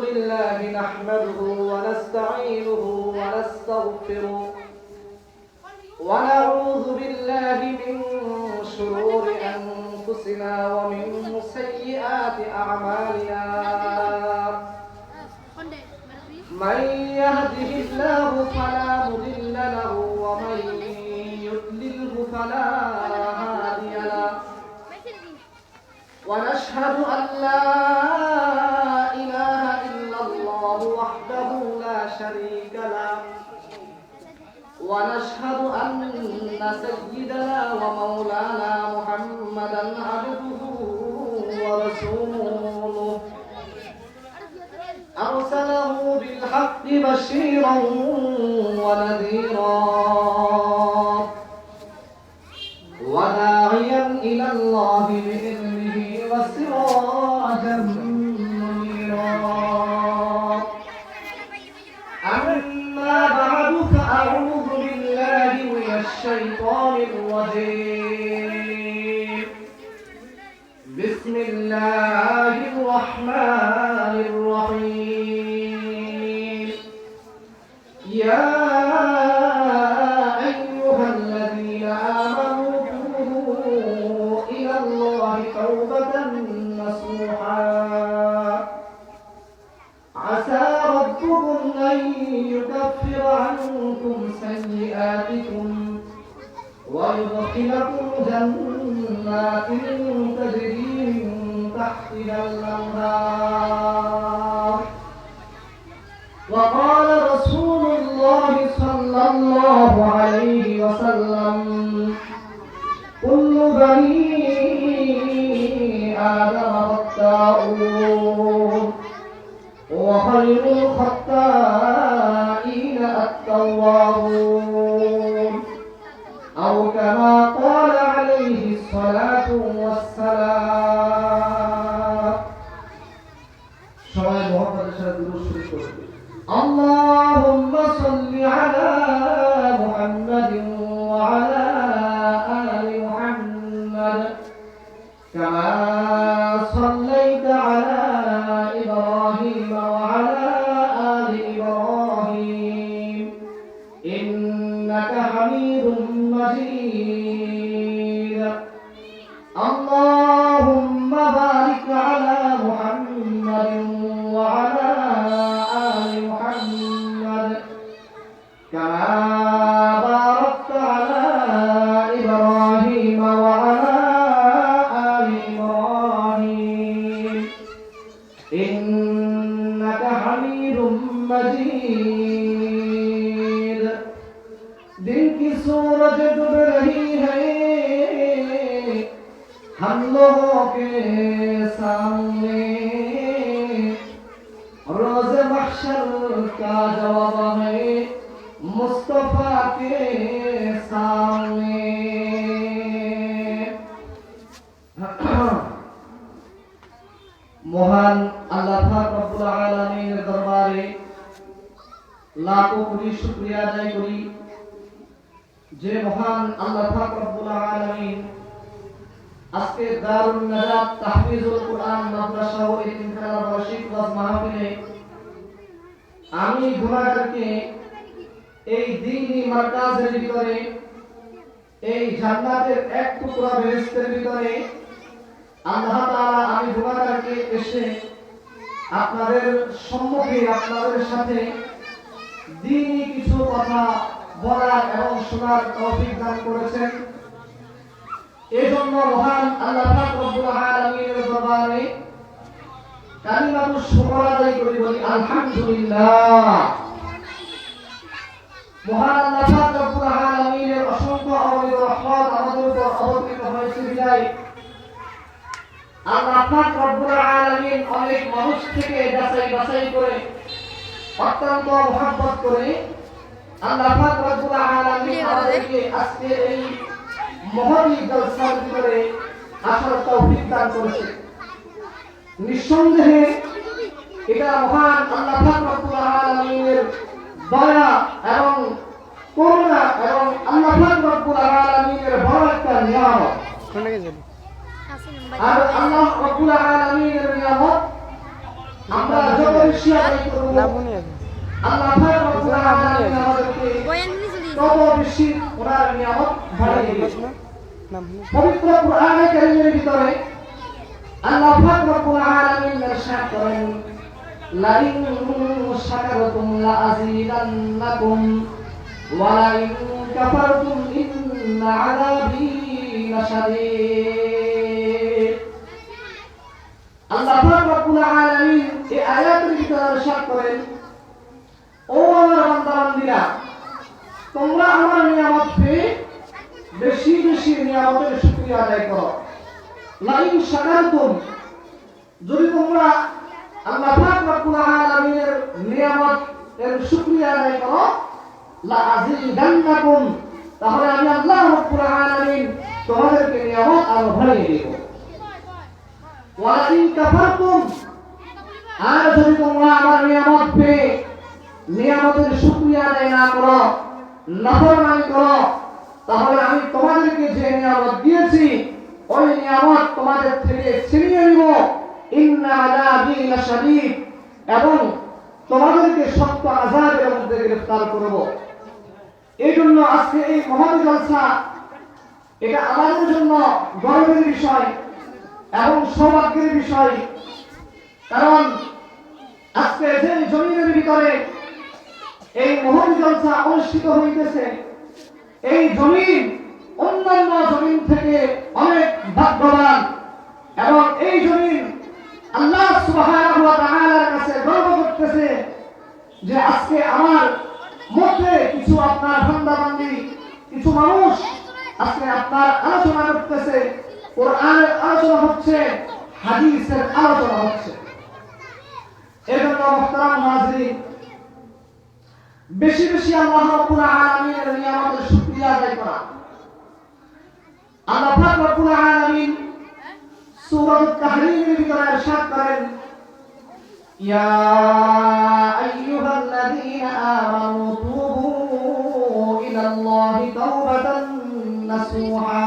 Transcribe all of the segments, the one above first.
لله نحمده ونستعينه ونستغفره ونعوذ بالله من شرور أنفسنا ومن سيئات أعمالنا من يهده الله فلا مضل له ومن يضلله فلا هادي له ونشهد أن لا إله إلا الله وحده لا شريك له ونشهد أن سيدنا ومولانا محمدا عبده ورسوله أرسله بالحق بشيرا ونذيرا وداعيا إلى الله بإذنه وسراجا منيرا أما بعد فأعوذ بالله من الشيطان الرجيم بسم الله الرحمن الرحيم يا أيها الذين آمنوا توبوا إلى الله توبة نصوحا عسى ربكم أن يكفر عنكم سيئاتكم ويدخلكم جنات تجري من تحتها الأنهار وقال رسول الله صلى الله عليه وسلم كل بني آدم خطاؤون وخير الخطائين التوابون أو كما قال عليه الصلاة والسلام شوائب محمد الشهد الرسول اللهم صل على محمد وعلى آل محمد كما صليت على إبراهيم وعلى آل إبراهيم إنك حميد مجيد اللهم بارك على محمد وعلى آل محمد كما باركت على إبراهيم وعلى آل إبراهيم إنك حميد مجيد दिन की सूरज डूब रही है हम लोगों के सामने रोज महशर का जवाब है मुस्तफा के सामने महान अल्लाह पाक रब्बुल आलामीन दरबारे लाखों कोटी शुक्रिया अदा करी যে মহান আল্লাহ পাক রব্বুল আলামিন আজকে দারুন নাজাত তাহফিজুল কুরআন মাদ্রাসা ও ইতিমখানা বার্ষিক ওয়াজ মাহফিলে আমি গুনাহগারকে এই দ্বীনি মার্কাজের ভিতরে এই জান্নাতের এক টুকরা বেহেশতের ভিতরে আল্লাহ তাআলা আমি গুনাহগারকে এসে আপনাদের সম্মুখে আপনাদের সাথে দ্বীনি কিছু কথা বলার এবং শোনার তৌফিক দান করেছেন এজন্য মহান আল্লাহ পাক রব্বুল আলামিনের দরবারে কালিমাতুশ শুকর আদায় করি বলি আলহামদুলিল্লাহ মহান আল্লাহ পাক রব্বুল আলামিনের অসংখ্য অগণিত রহমত আমাদের উপর অবতীর্ণ হয়েছে বিদায় আল্লাহ পাক রব্বুল আলামিন অনেক মানুষ থেকে যাচাই করে অত্যন্ত মহব্বত করে আল্লাহ পাক রব্বুল আলামিন আমাদেরকে আজকে এই মহৎ জলসার ভিতরে আসার তৌফিক দান করেছে নিঃসন্দেহে এটা মহান আল্লাহ পাক রব্বুল আলামিনের দয়া এবং করুণা এবং আল্লাহ পাক রব্বুল আলামিনের বড় একটা নিয়ামত আর আল্লাহ রাব্বুল আলামিনের নিয়ামত আমরা যত বেশি আদায় করব আল্লাহ পাক রাব্বুল আলামিন আমাদেরকে তত বেশি ওনার নিয়ামত বাড়িয়ে দিবেন। পবিত্র কুরআনে কারীমের ভিতরে আল্লাহ পাক রব্বুল আলামিন ইরশাদ করেন, লাইন শাকারতুম লাযীদান্নাকুম ওয়া লাইন কাফারতুম ইন্না আযাবী লাশাদীদ। আল্লাহ পাক রব্বুল আলামিন এই আয়াতের ভিতরে ইরশাদ করেন, ও আমার বান্দা-বান্দীরা, তোমরা আমার নিয়ামত পেয়ে বেশি বেশি নিয়ামতের শুকরিয়া আদায় করো। লাইন শাকারতুম, যদি তোমরা আল্লাহ পাক রব্বুল আলামিনের নিয়ামত এর শুকরিয়া আদায় করো, লাযীদান্নাকুম, তাহলে আমি আল্লাহ রব্বুল আলামিন তোমাদেরকে নিয়ামত আরো বাড়িয়ে দেব। ওয়া লাইন কাফারতুম, আর যদি তোমরা আমার নিয়ামত পেয়ে নিয়ামতের শুকরিয়া আদায় না করো, নাফরমানি করো, তাহলে আমি তোমাদেরকে যে নিয়ামত দিয়েছি ওই নিয়ামত তোমাদের থেকে ছিনিয়ে নিব, ইন্না আযাবী লাশাদীদ, এবং তোমাদেরকে শক্ত আযাবের মধ্যে গ্রেফতার করব। এই জন্য আজকে এই মহৎ জলসা এটা আমাদের জন্য গর্বের বিষয় এবং সৌভাগ্যের বিষয়, কারণ আজকে যে জমিনের ভিতরে এই মহৎ জলসা অনুষ্ঠিত হইতেছে, এই জমিন অন্যান্য জমিন থেকে অনেক ভাগ্যবান, এবং এই জমিন আল্লাহ সুবহানাহু ওয়া তাআলার কাছে গর্ব করতেছে যে আজকে আমার মধ্যে কিছু আপনার বান্দা-বান্দী, কিছু মানুষ আজকে আপনার আলোচনা করতেছে, কোরআনের আলোচনা হচ্ছে, হাদিসের আলোচনা হচ্ছে। এজন্য মুহতারাম হাজিরিন, বেশি বেশি আল্লাহ রাব্বুল আলামিনের নিয়ামতের শুকরিয়া আদায় করা। আল্লাহ পাক রব্বুল আলামিন সূরাতুত তাহরীমের ভিতরে ইরশাদ করেন, ইয়া আইয়ুহাল্লাযীনা আমানু তুবু ইলাল্লাহি তাওবাতান নাসুহা।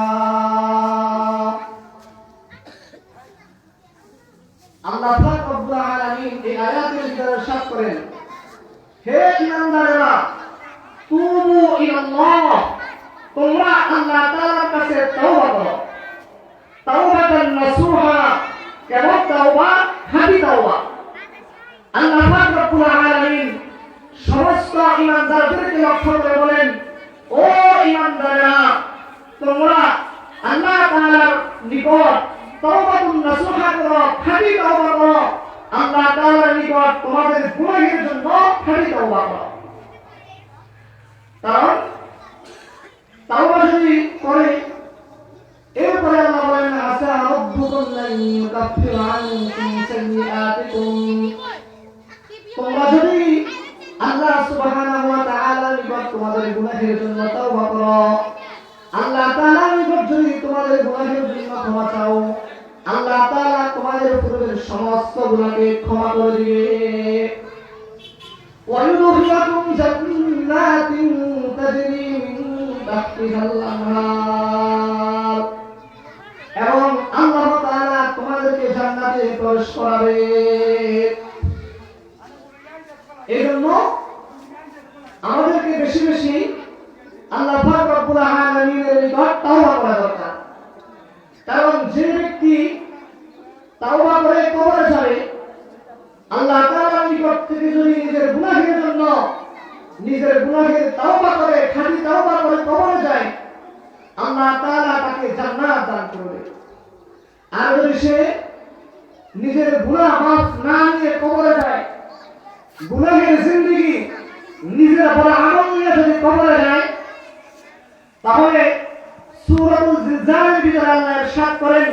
আল্লাহ পাক রব্বুল আলামিন এই আয়াতের ভিতরে ইরশাদ করেন, হে ঈমানদারেরা, তুবু ইলাল্লাহ, তোমরা আল্লাহ তাআলার কাছে তওবা করো। তাওবাতান নাসুহা, কেবল তওবা, খাঁটি তওবা। আল্লাহ পাক রব্বুল আলামিন সমস্ত ঈমানদারদেরকে লক্ষ্য করে বলেন, ও ঈমানদারেরা, তোমরা আল্লাহ তাআলার নিকট তওবাতুন নাসুহা করো, খাঁটি তওবা করো। আল্লাহ তাআলার নিকট তোমাদের গুনাহের জন্য খাঁটি তওবা করো। কারণ তাওবা যদি করে, এরপরে আল্লাহ বলেন, আসা রাব্বুকুম লান ইউকাফিরা আনকুম সাইয়্যাতিকুম, তোমরা যদি আল্লাহ সুবহানাহু ওয়া তাআলার নিকট তোমাদের গুনাহের জন্য তাওবা করো, আল্লাহ তাআলার নিকট যদি তোমাদের গুনাহের জন্য ক্ষমা চাও, আল্লাহ তাআলা তোমাদের পূর্বের সমস্ত গুনাহকে ক্ষমা করে দিবে। ওয়া ইউদখিলুকুম জান্নাতিন তাজরি মিন তাহতিহাল আনহার, এবং আল্লাহ তাআলা তোমাদেরকে জান্নাতে প্রবেশ করাবে। এজন্য আমাদেরকে বেশি বেশি আল্লাহ পাক রব্বুল আলামিনের নিকট তাওবা করা দরকার। কারণ যে ব্যক্তি তাওবা করে কবরে যাবে, আল্লাহ তাআলার নিকট থেকে যদি নিজের গুনাহের জন্য নিজের গুনাহের তাওবা করে, খাঁটি তাওবা করে কবরে যায়, আল্লাহ তাআলা তাকে জান্নাত দান করবে। আর যদি সে নিজের গুনাহ মাফ না নিয়ে কবরে যায়, গুনাহের জিন্দেগি নিজের বড় আমল নিয়ে যদি কবরে যায়, তাহলে সূরাতুল জিলজালের ভিতরে আল্লাহ ইরশাদ করেন,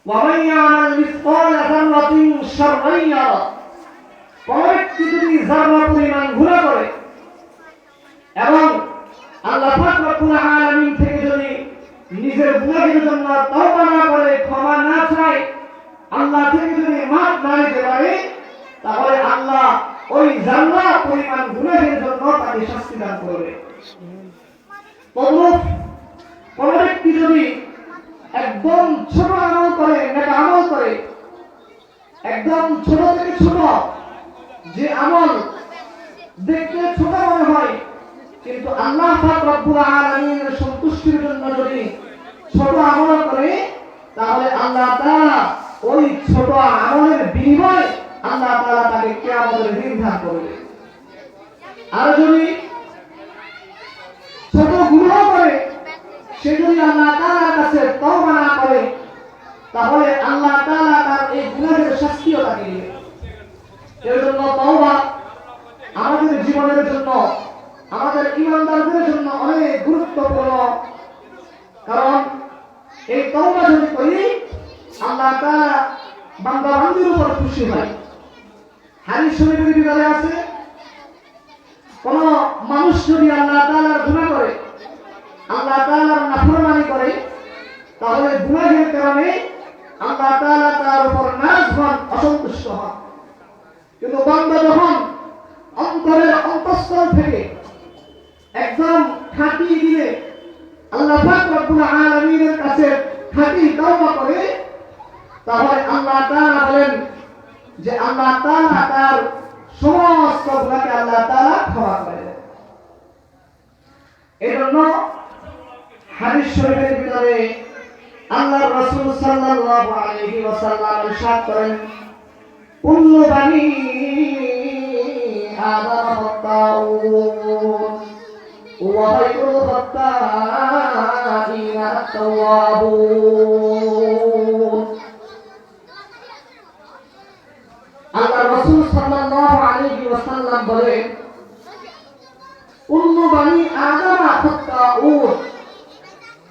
ওয়া মান ইয়ামাল মিসকালা যাররাতিন শাররান ইয়ারা, কোন ব্যক্তি যদি যারা পরিমাণ গুনাহ করে এবং আল্লাহ পাক রব্বুল আলামিন থেকে যদি নিজের গুনাহের জন্য তওবা না করে, ক্ষমা না চায়, আল্লাহ থেকে যদি মাফ না নিতে পারে, তাহলে আল্লাহ ওই জান্নাহ পরিমাণ গুনাহের জন্য তাকে শাস্তি দান করবে। তদ্রূপ কোন ব্যক্তি যদি একদম ছোট আমল করে, নেক আমল করে, একদম ছোট থেকে ছোট যে আমল দেখতে ছোট মনে হয়, কিন্তু আল্লাহ পাক রব্বুল আলামিনের সন্তুষ্টির জন্য যদি ছোট আমল করে, তাহলে আল্লাহ তাআলা ওই ছোট আমলের বিনিময়ে আল্লাহ তাআলা তাকে কিয়ামতের দিন দান করবে। আর যদি ছোট গুনাহ করে, সে যদি আল্লাহ তাআলার কাছে তওবা না করে, তাহলে আল্লাহ তাআলা তার এই গুনাহের শাস্তিও তাকে দিবে। এর জন্য তওবা আমাদের জীবনের জন্য, আমাদের ঈমানদারদের জন্য অনেক গুরুত্বপূর্ণ। কারণ এই তওবা যদি করি, আল্লাহ তাআলা বান্দা বান্দির উপর খুশি হয়। হাদিস শরীফের ভিতরে আছে, কোন মানুষ যদি আল্লাহ তাআলার গুনাহ করে, আল্লাহ তাআলার নাফরমানি করে, তাহলে গুনাহের কারণে আল্লাহ তাআলা তার উপর নারাজ হন, অসন্তুষ্ট হন। কিন্তু বান্দা যখন অন্তরের অন্তঃস্থল থেকে একদম খাঁটি দিলে আল্লাহ পাক রব্বুল আলামিনের কাছে খাঁটি তওবা করে, তাহলে আল্লাহ তাআলা বলেন যে আল্লাহ তাআলা তার সমস্ত গুনাহকে আল্লাহ তাআলা ক্ষমা করে দেন। এজন্য হাদিস শরীফের ভিতরে আল্লাহর রাসূল সাল্লাল্লাহু আলাইহি ওয়াসাল্লাম ইরশাদ করেন, কুল্লু বানি আদম খাত্তাউন ওয়া খায়রুল খাত্তাইনা আত-তাওয়াবুন। আল্লাহর রাসূল সাল্লাল্লাহু আলাইহি ওয়াসাল্লাম বলেন, কুল্লু বানি আদম খাত্তাউন,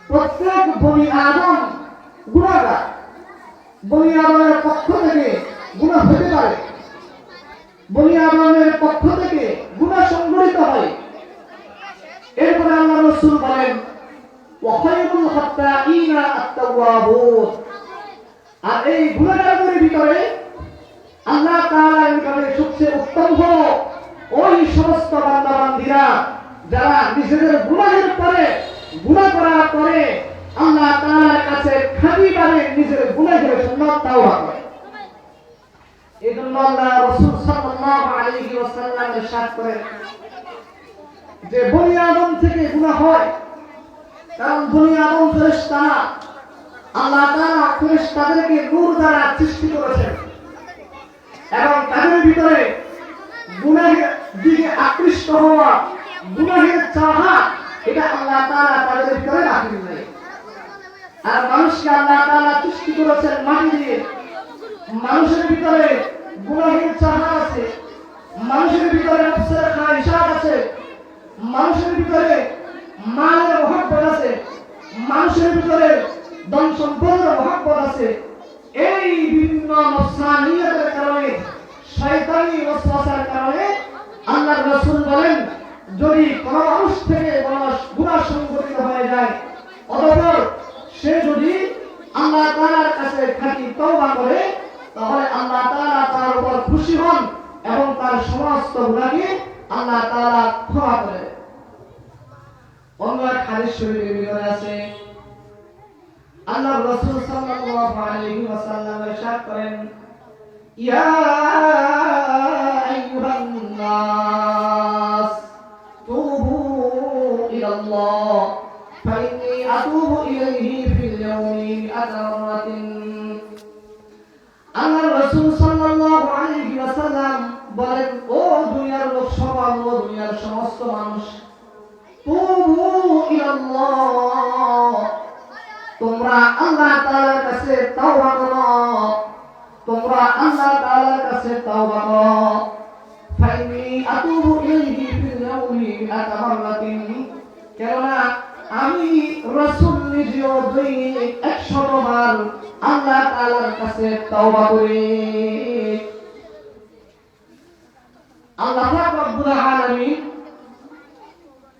প্রত্যেক বনি আদম গুনাহগার। বনি আদমের পক্ষ থেকে গুনাহ হতে পারে, বনি আদমের পক্ষ থেকে গুনাহ সংঘটিত হয়। এরপরে আল্লাহ রাসূল বলেন, ওয়া খায়রুল খাত্তাইনা আত-তাওয়াবুন, আর এই গুনাহগারদের ভিতরে আল্লাহ তাআলার নিকটে সবচেয়ে উত্তম হলো ওই সমস্ত বান্দা বান্দীরা যারা নিজেদের গুনাহের পরে, গুনাহ করার পরে আল্লাহ তাআলার কাছে খাঁটিভাবে নিজের গুনাহের জন্য তাওবা করে। এজন্য আল্লাহ রাসূল সাল্লাল্লাহু আলাইহি ওয়াসাল্লাম ইরশাদ করেন যে বনি আদম থেকে গুনাহ হয়, কারণ বনি আদম ফেরেশতা না, আল্লাহ তাআলা ফেরেশতাদেরকে নূর দ্বারা সৃষ্টি করেছেন এবং তাদের ভিতরে গুনাহের দিকে আকৃষ্ট হওয়া, গুনাহের চাহা, এটা আল্লাহ তাআলা তাদের ভিতরে রাখেন নাই। আর মানুষকে আল্লাহ তাআলা সৃষ্টি করেছেন মাটি দিয়ে। মানুষের ভিতরে গুনাহের চাহা আছে, মানুষের ভিতরে নফসের খায়সাত আছে, মানুষের ভিতরে মালের মহব্বত আছে, মানুষের ভিতরে ধন সম্পদের মহব্বত আছে। এই বিভিন্ন নফসানিয়তের কারণে, শয়তানি ওয়াসওয়াসার কারণে আল্লাহর রাসূল বলেন, যদি কোন মানুষ থেকে কোন গুনাহ সংঘটিত হয়ে যায়, অতঃপর সে যদি আল্লাহ তাআলার কাছে খাঁটি তওবা করে, তাহলে আল্লাহ তাআলা তার উপর খুশি হন এবং তার সমস্ত গুনাহকে আল্লাহ তাআলা ক্ষমা করে দেন। অন্য এক হাদিস শরীফের ভিতরে আছে, আল্লাহর রাসূল সাল্লাল্লাহু আলাইহি ওয়াসাল্লাম ইরশাদ করেন, ইয়া আইয়ুহান নাস তুবু ইলাল্লাহ ফাইন্নী আতুবু ইলাইহি ফিল ইয়াওমি মিআতা মারাতিন। আল্লাহর রাসূল সাল্লাল্লাহু আলাইহি ওয়াসাল্লাম বলেন, ও দুনিয়ার লোক সমাজ, ও দুনিয়ার সমস্ত মানুষ, তুবু ইলাল্লাহ, তোমরা আল্লাহ তাআলার কাছে তাওবা করো, তোমরা আল্লাহ তাআলার কাছে তাওবা করো। ফাইন্নী আতুবু ইলাইহি ফিল ইয়াওমি মিআতা মারাতিন, কেননা আমি রাসূল নিজেও দৈনিক 100 বার আল্লাহ তাআলার কাছে তাওবা করি। আল্লাহ পাক রব্বুল আলামিন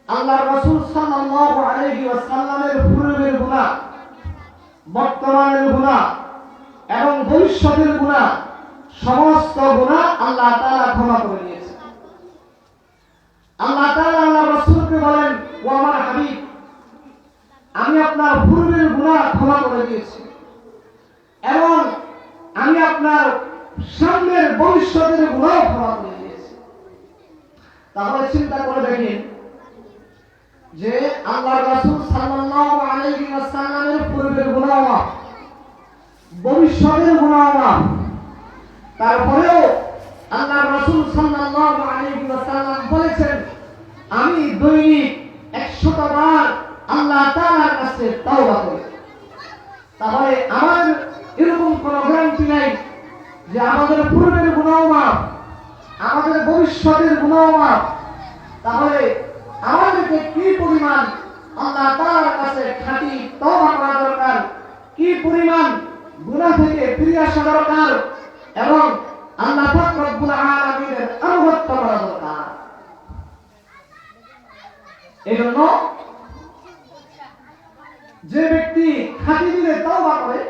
আল্লাহর রাসূল সাল্লাল্লাহু আলাইহি ওয়াসাল্লামের পূর্বের গুনাহ, বর্তমানের গুনাহ এবং ভবিষ্যতের গুনাহ, সমস্ত গুনাহ আল্লাহ তাআলা ক্ষমা করে দিয়েছেন। আল্লাহ তাআলা আল্লাহর রাসূলকে বলেন, ও আমার হাবিব, আমি আপনার পূর্বের গুনাহ ক্ষমা করে দিয়েছি এবং আমি আপনার সামনের ভবিষ্যতের গুনাহ ক্ষমা করে দিয়েছি। তাহলে চিন্তা করে দেখেন যে আল্লাহর রাসূল সাল্লাল্লাহু আলাইহি ওয়াসাল্লামের পূর্বের গুনাহ মাফ, ভবিষ্যতের গুনাহ মাফ, তারপরেও আল্লাহর রাসূল সাল্লাল্লাহু আলাইহি ওয়াসাল্লাম বলেছেন আমি দৈনিক 100 বার আল্লাহ তাআলার কাছে তাওবা করি। তাহলে আমাদের এরকম কোনো গ্যারান্টি নাই যে আমাদের পূর্বের গুনাহ মাফ, আমাদের ভবিষ্যতের গুনাহ মাফ। তাহলে আমাদেরকে কি পরিমাণ আল্লাহ তাআলার কাছে খাঁটি তওবা করা দরকার, কি পরিমাণ গুনাহ থেকে ফিরে আসা দরকার এবং আল্লাহ পাক রব্বুল আলামিনের আনুগত্য করা দরকার। এজন্য যে ব্যক্তি খাঁটি দিলে তওবা করে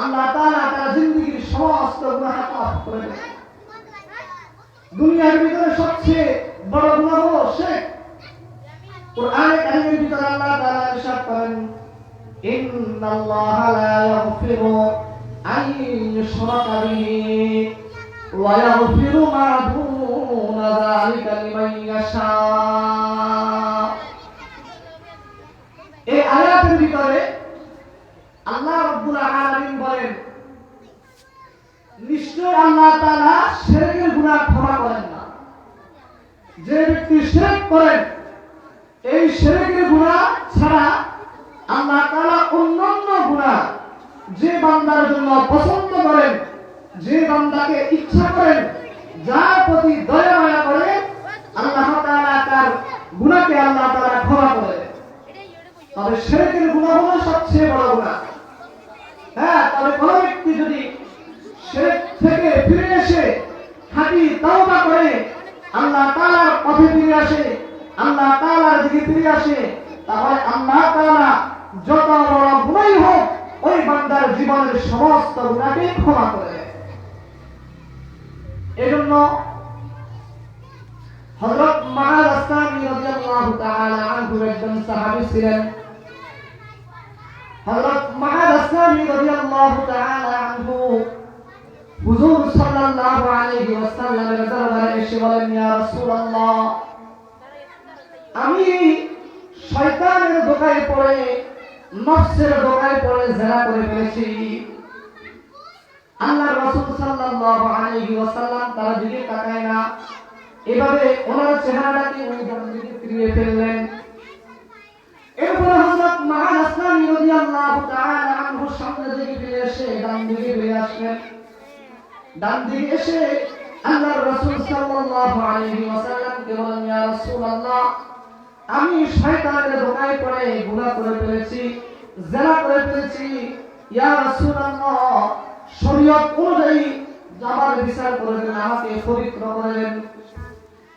আল্লাহ তাআলা তার জিন্দেগীর সমস্ত গুনাহ মাফ করে দেন। দুনিয়ার ভিতরে সবচেয়ে বড় গুনাহ হলো শিরক। কোরআনে কারীমের ভিতরে আল্লাহ তাআলা ইরশাদ করেন ইন্নাল্লাহা লা ইয়াগফিরু আন ইউশরাকা বিহি ওয়া ইয়াগফিরু মা দুনা যালিকা লিমান ইয়াশা। এই আয়াতের ভিতরে আল্লাহ রাব্বুল আলামিন বলেন নিশ্চয় আল্লাহ তাআলা শিরকের গুনাহ ক্ষমা করেন না। যে ব্যক্তি শিরক করেন এই শিরকের গুনাহ ছাড়া আল্লাহ তাআলা অন্যান্য গুনাহ যে বান্দার জন্য পছন্দ করেন, যে বান্দাকে ইচ্ছা করেন, যার প্রতি দয়া মায়া করেন আল্লাহ তাআলা তার গুনাহকে আল্লাহ তাআলা ক্ষমা করেন। তবে শিরকের গুনাহ হলো সবচেয়ে বড় গুনাহ। হ্যাঁ, তবে কোন ব্যক্তি যদি শিরক থেকে ফিরে এসে খাঁটি তওবা করে আল্লাহ তাআলার পথে ফিরে আসে, আল্লাহ তাআলার দিকে ফিরে আসে, তাহলে আল্লাহ তাআলা যত বড় গুনাহই হোক ওই বান্দার জীবনের সমস্ত গুনাহকে ক্ষমা করে দেন। এজন্য হযরত মুআয আসসামি রাদিয়াল্লাহু তাআলা আনহু একজন সাহাবী ছিলেন। হযরত মুআয আসসামি রাদিয়াল্লাহু তাআলা আনহু হুজুর সাল্লাল্লাহু আলাইহি ওয়াসাল্লামের দরবারে এসে বলেন ইয়া রাসূলুল্লাহ আমি শয়তানের ধোঁকায় পড়ে, নফসের ধোঁকায় পড়ে জিনা করে ফেলেছি। আল্লাহর রাসূল সাল্লাল্লাহু আলাইহি ওয়াসাল্লাম তার দিকে তাকায় না, এভাবে ওনার চেহারাটাকে ওই দিকে ফিরিয়ে ফেললেন। এরপর হযরত মুআয আসসামি রাদিয়াল্লাহু তাআলা আনহু সামনে দিকে ফিরে এসে ডান দিকে ফিরে আসলেন। ডান দিকে এসে আল্লাহর রাসূল সাল্লাল্লাহু আলাইহি ওয়াসাল্লামকে বলেন ইয়া রাসূলুল্লাহ আমি শয়তানের ধোঁকায় পড়ে গুনাহ করে ফেলেছি, জিনা করে ফেলেছি। ইয়া রাসূলুল্লাহ শরীয়ত অনুযায়ী আমার বিচার করে দেন, আমাকে পবিত্র করে দেন।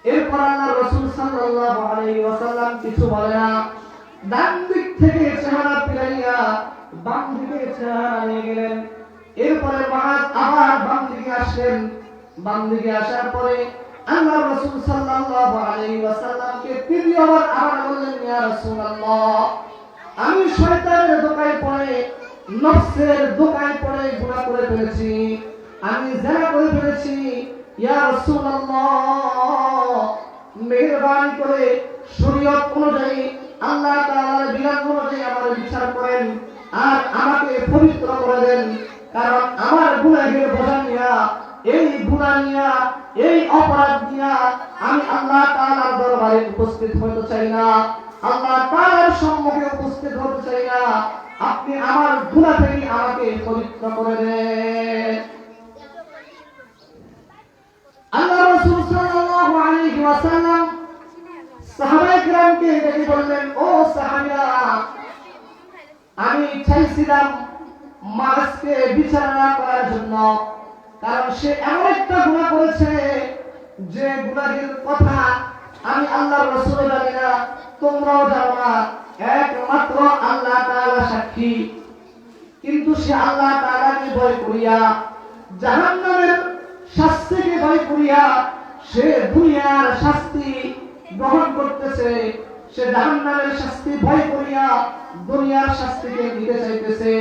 এরপর আল্লাহর রাসূল সাল্লাল্লাহু আলাইহি ওয়াসাল্লাম কিছু বলে না, ডান দিক থেকে চেহারা ফিরাইয়া বাম দিকে চেহারা নিয়ে গেলেন। এরপরে মুআয আবার বাম দিকে আসলেন। বাম দিকে আসার পরে আল্লাহর রাসূল সাল্লাল্লাহু আলাইহি ওয়াসাল্লামকে তৃতীয়বার আবার বললেন ইয়া রাসূলুল্লাহ আমি শয়তানের ধোঁকায় পড়ে, নফসের ধোঁকায় পড়ে গুনাহ করে ফেলেছি, আমি জিনা করে ফেলেছি। ইয়া রাসূলুল্লাহ মেহেরবানি করে শরীয়ত অনুযায়ী আল্লাহ তাআলার বিধান অনুযায়ী আমার বিচার করেন আর আমাকে পবিত্র করে দেন। কারণ আমার গুনাহের বোঝা নিয়া, এই গুনাহ নিয়া, এই অপরাধ নিয়া আমি আল্লাহ তাআলার দরবারে উপস্থিত হতে চাই না, আল্লাহ তাআলার সম্মুখে উপস্থিত হতে চাই না। আপনি আমার গুনাহ থেকে আমাকে পবিত্র করে দেন। আল্লাহ রাসূল সাল্লাল্লাহু আলাইহি ওয়াসাল্লাম সাহাবায়ে কিরামকে ডেকে বললেন ও সাহাবীরা আমি চাইছিলাম মুআযকে বিচারণা করার জন্য, কারণ সে এমন একটা গুনাহ করেছে যে গুনাহের কথা আমি আল্লাহর রাসূল জানি না, তোমরাও জানো না, একমাত্র আল্লাহ তাআলা সাক্ষী। কিন্তু সে আল্লাহ তাআলাকে ভয় করিয়া, জাহান্নামের শাস্তিকে ভয় করিয়া সে দুনিয়ার শাস্তি গ্রহণ করতেছে, সে জাহান্নামের শাস্তি ভয় করিয়া দুনিয়ার শাস্তিকে নিতে চাইতেছে।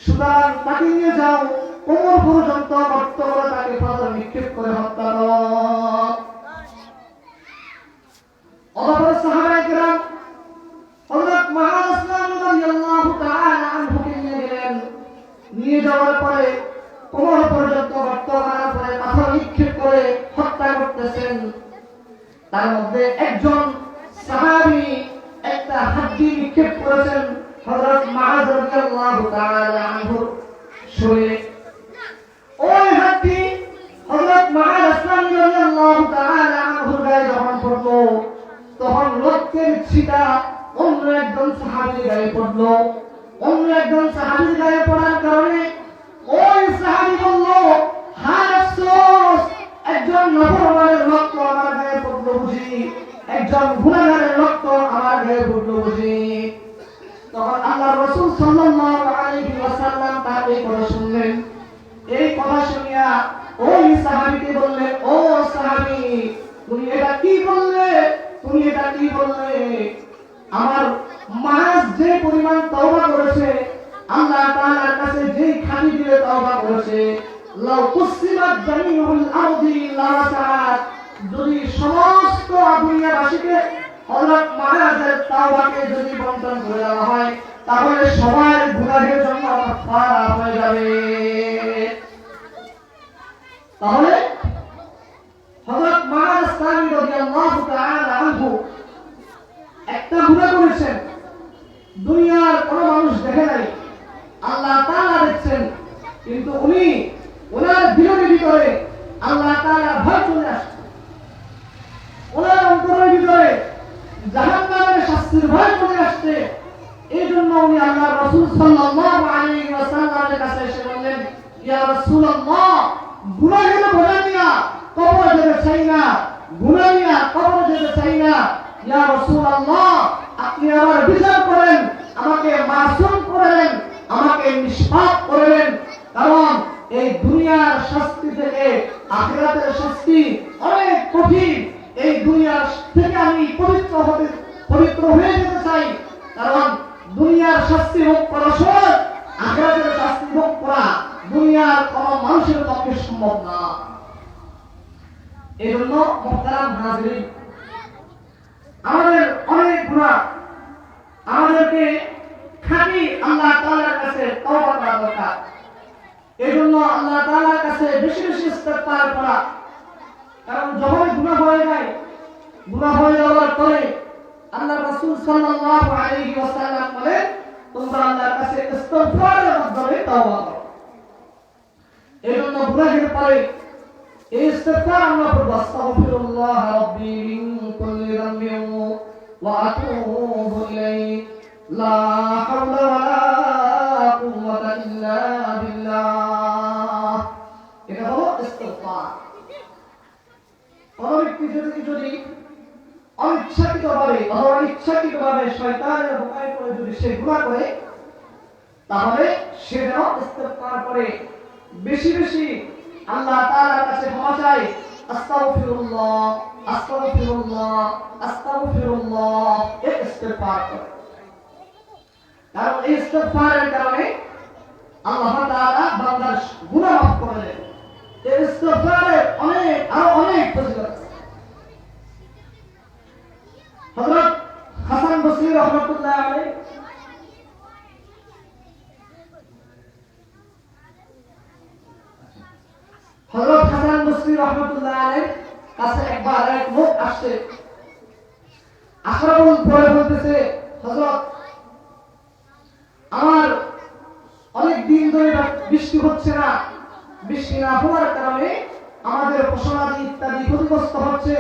সুতরাং তাকে নিয়ে যাও, কোমর পর্যন্ত গর্ত করে তাকে পাথর নিক্ষেপ করে হত্যা করো। অতঃপর সাহাবায়ে কেরাম হযরত মুআয রাদিয়াল্লাহু তাআলা আনহুকে নিয়ে গেলেন। নিয়ে যাওয়ার পরে কোমর পর্যন্ত গর্ত করার পরে পাথর নিক্ষেপ করে হত্যা করতেছেন। তার মধ্যে একজন সাহাবী একটা হাড্ডি নিক্ষেপ করেছেন হযরত মুআয রাদিয়াল্লাহু তাআলা আনহু শরীরে। ওই হাড্ডি হযরত মুআয রাদিয়াল্লাহু তাআলা আনহুর গায়ে যখন পড়লো, তখন রক্তের ছিটা অন্য একজন সাহাবীর গায়ে পড়লো। অন্য একজন সাহাবীর গায়ে পড়ার কারণে ওই সাহাবী বলল, হায় আফসোস, একজন নাফরমানের রক্ত আমার গায়ে পড়লো বুঝি, একজন গুনাহগারের রক্ত আমার গায়ে পড়লো বুঝি। তখন আল্লাহর রাসূল সাল্লাল্লাহু আলাইহি ওয়াসাল্লাম তার এই কথা শুনলেন। এই কথা শুনিয়া ওই সাহাবীকে বললেন, ও সাহাবী, তুমি এটা কি বললে? তুমি এটা কি বললে? আমার মুআয যে পরিমাণ তওবা করেছে, আল্লাহ তাআলার কাছে যেই খালি দিলে তওবা করেছে, লাউ কুসিমাত জামিউল আরদি লাসাআত, যদি সমস্ত দুনিয়াবাসীকে হযরত মুআযের তওবাকে যদি বন্টন করে দেওয়া হয়, তাহলে সবার গুনাহের জন্য কাফারা হয়ে যাবে। তাহলে হযরত মুআয রাদিয়াল্লাহু তাআলা আনহু একটা গুনাহ করেছেন, দুনিয়ার কোন মানুষ দেখে নাই, আল্লাহ তাআলা দেখছেন, কিন্তু উনি ওনার দিলের ভিতরে আল্লাহ তাআলার ভয় চলে আসছে, ওনার অন্তরের ভিতরে জাহান্নামের শাস্তির ভয় চলে আসছে। এই জন্য উনি আল্লাহর রাসূল সাল্লাল্লাহু আলাইহি ওয়াসাল্লামের কাছে এসে বললেন, ইয়া রাসূলুল্লাহ, গুনাহের বোঝা নিয়া কবরে যেতে চাই না, গুনাহ নিয়া কবরে যেতে চাই না। ইয়া রাসূলুল্লাহ, আপনি আমার বিচার করেন, আমাকে মাসুম করেন, আমাকে নিষ্পাপ করেন, কারণ এই দুনিয়ার শাস্তি থেকে আখিরাতের শাস্তি অনেক কঠিন। এই দুনিয়ার থেকে আমি পবিত্র হয়ে যেতে চাই, কারণ দুনিয়ার শাস্তি ভোগ করা সহজ, আখিরাতের শাস্তি ভোগ করা দুনিয়ার কোন মানুষের পক্ষে সম্ভব না। এজন্য মুহতারাম হাজিরিন, আমাদের অনেক গুনাহ, আমাদেরকে খাঁটি আল্লাহ তাআলার কাছে তওবা করা দরকার। এজন্য আল্লাহ তাআলার কাছে বেশি বেশি ইস্তিগফার করা, কারণ যখন গুনাহ হয়ে যায়, গুনাহ হয়ে যাওয়ার পরে আল্লাহ রাসূল সাল্লাল্লাহু আলাইহি ওয়াসাল্লাম বলেন, তোমরা আল্লাহর কাছে ইস্তিগফারের মাধ্যমে তওবা করো। এজন্য গুনাহের পরে এই ইস্তিগফার আমরা পড়ব, আস্তাগফিরুল্লাহ রাব্বি মিন কুল্লি যামবিন ওয়া আতুবু ইলাইহি, লা হাওলা ওয়ালা কুওয়াতা ইল্লা বিল্লাহ। এটা হলো ইস্তিগফার। কোন ব্যক্তি যদি অনিচ্ছাকৃতভাবে অথবা ইচ্ছাকৃতভাবে শয়তানের হুকুমে পড়ে যদি সে গুনাহ করে, তাহলে সে যেন ইস্তিগফার করে, বেশি বেশি আল্লাহ তাআলার কাছে ক্ষমা চায়, আস্তাগফিরুল্লাহ আস্তাগফিরুল্লাহ আস্তাগফিরুল্লাহ, এই ইস্তিগফার করে। কারণ এই ইস্তিগফারের কারণে আল্লাহ তাআলা বান্দার গুনাহ মাফ করে দেন। এই ইস্তিগফারের আরো অনেক ফজিলত আছে। হযরত হাসান বসরি রাহমাতুল্লাহ আলাইহি হযরত হাসান বসরি রাহমাতুল্লাহ আলাইহির কাছে একবার এক লোক আসছে, আসার পরে বলতেছে, হযরত, আমার অনেক দিন ধরে বৃষ্টি হচ্ছে না, বৃষ্টি না হওয়ার কারণে আমাদের ফসলাদি ইত্যাদি ক্ষতিগ্রস্ত হচ্ছে,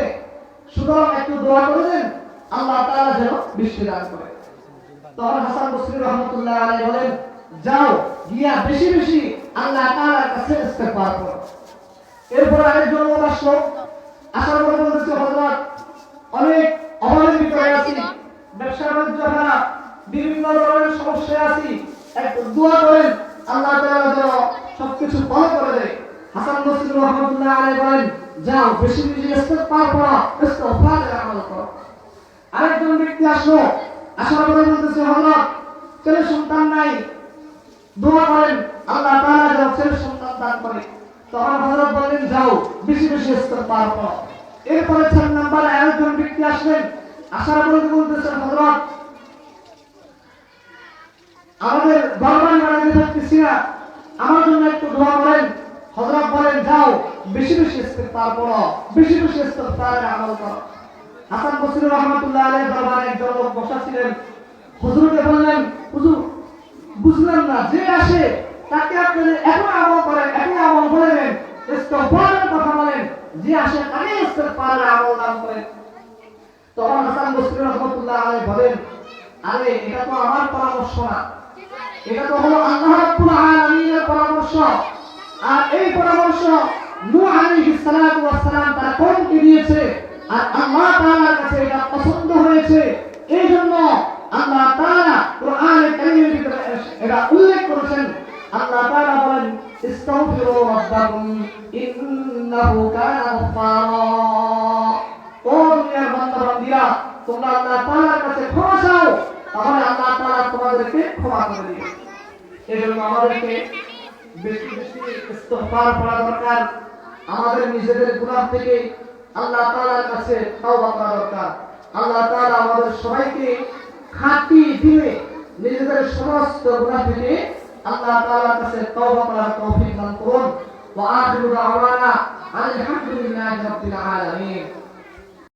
সুতরাং একটু দোয়া করে দেন, আল্লাহ তাআলা যেন বৃষ্টি দান করে। তখন হাসান বসরি রাহমাতুল্লাহ আলাইহি বলেন, যাও গিয়া বেশি বেশি আল্লাহ তাআলার কাছে ইস্তিগফার করো। এরপর আরেকজন লোক আসলো, আসার পরে বলতেছে, হযরত, অনেক অভাবের ভিতরে আছি, ব্যবসা বাণিজ্য খারাপ, বিভিন্ন ধরনের সমস্যায় আছি, একটু দোয়া করেন, আল্লাহ তাআলা যেন সবকিছু ভালো করে দেয়। হাসান বসরি রাহমাতুল্লাহ আলাইহি বলেন, যাও বেশি বেশি ইস্তিগফার করো, ইস্তিগফারের আমল করো। আরেকজন ব্যক্তি আসলো, আসার পরে বলতেছে হযরত ছেলে সন্তান নাই, দোয়া করেন আল্লাহ তাআলা যেন ছেলে সন্তান দান করে। তখন হযরত বললেন যাও বেশি বেশি ইস্তেগফার করো। এরপরে 4 নম্বরে আরেকজন ব্যক্তি আসলেন, আসার পরে বলতেছেন হযরত আমাদের গর্বানি বানাতে থাকতেছি না, আমার জন্য একটু দোয়া করেন। হযরত বলেন যাও বেশি বেশি ইস্তেগফার করো, বেশি বেশি ইস্তেগফারের আমল করো। হাসান বসরি রাহমাতুল্লাহ আলাইহি দরবারে একজন লোক বসা ছিলেন, হুজুরকে বললেন হুজুর বুঝলাম না, যে আসে তাকে আপনি এত আমল করেন, এত আমল বলেন, ইস্তেগফারের কথা বলেন, যে আসে তাকে ইস্তেগফারের আমল দান করেন। তখন হাসান বসরি রাহমাতুল্লাহ আলাইহি বলেন আরে এটা তো আমার পরামর্শ না, এটা তো হলো আল্লাহ রাব্বুল আলামিনের পরামর্শ। আর এই পরামর্শ নূহ আলাইহিস সালাতু ওয়াস সালাম তার কওমকে দিয়েছে, আর আল্লাহ তাআলার কাছে এটা পছন্দ হয়েছে। এইজন্য আল্লাহ তাআলা কোরআনে কারীমের ভিতরে এটা উল্লেখ করেছেন। আল্লাহ তাআলা বলেন ইস্তাগফিরু রাব্বাকুম ইন্নাহু কানা গফফারা। ও দুনিয়ার বান্দা-বান্দীরা, তোমরা আল্লাহ তাআলার কাছে ক্ষমা চাও, তাহলে আল্লাহ তাআলা তোমাদেরকে ক্ষমা করে দিবেন। এজন্য আমাদেরকে বেশি বেশি ইস্তিগফার করা দরকার। আমাদের নিজেদের গুনাহ থেকে আল্লাহ তাআলার কাছে তওবা করা দরকার। আল্লাহ তাআলা আমাদের সবাইকে খাঁটি দিলে নিজেদের সমস্ত গুনাহ থেকে আল্লাহ তাআলার কাছে তওবা করার তৌফিক দান করুন। ওয়া আখিরু দাওয়ানা আলহামদুলিল্লাহি রাব্বিল আলামিন।